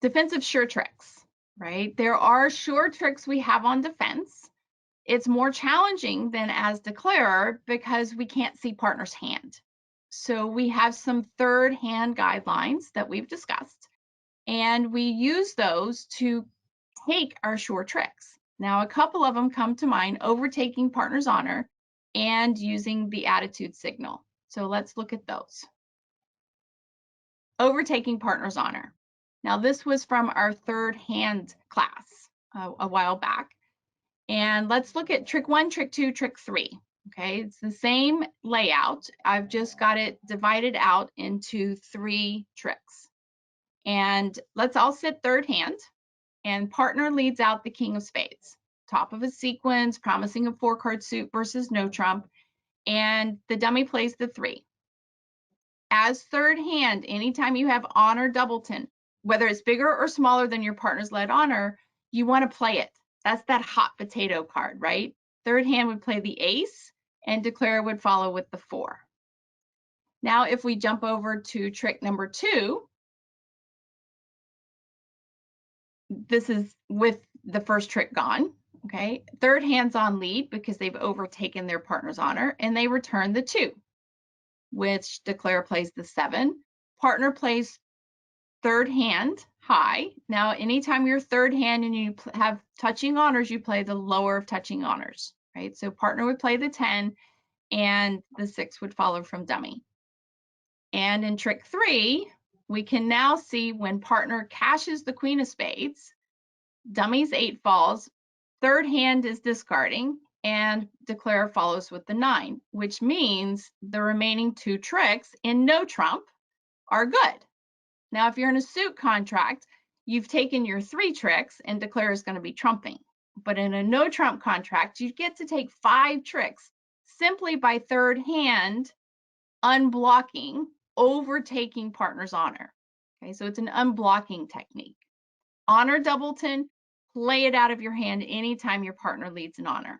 Defensive sure tricks, right? There are sure tricks we have on defense. It's more challenging than as declarer because we can't see partner's hand. So we have some third hand guidelines that we've discussed, and we use those to take our sure tricks. Now, a couple of them come to mind: overtaking partner's honor and using the attitude signal. So let's look at those. Overtaking partner's honor. Now, this was from our third hand class a while back. And let's look at trick 1, trick 2, trick 3. Okay, it's the same layout. I've just got it divided out into 3 tricks. And let's all sit third hand, and partner leads out the king of spades. Top of a sequence, promising a 4-card suit versus no trump, and the dummy plays the 3. As third hand, anytime you have honor doubleton, whether it's bigger or smaller than your partner's led honor, you want to play it. That's that hot potato card, right? Third hand would play the ace, and declarer would follow with the 4. Now, if we jump over to trick number 2, this is with the first trick gone, okay? Third hand's on lead because they've overtaken their partner's honor, and they return the 2, which declarer plays the 7. Partner plays third hand high. Now, anytime you're third hand and you have touching honors, you play the lower of touching honors, right? So partner would play the 10, and the 6 would follow from dummy. And in trick 3, we can now see when partner cashes the queen of spades, dummy's 8 falls, third hand is discarding, and declarer follows with the 9, which means the remaining 2 tricks in no trump are good. Now, if you're in a suit contract, you've taken your 3 tricks, and declarer is going to be trumping. But in a no trump contract, you get to take 5 tricks simply by third hand unblocking, overtaking partner's honor. Okay, so it's an unblocking technique. Honor doubleton, play it out of your hand anytime your partner leads an honor.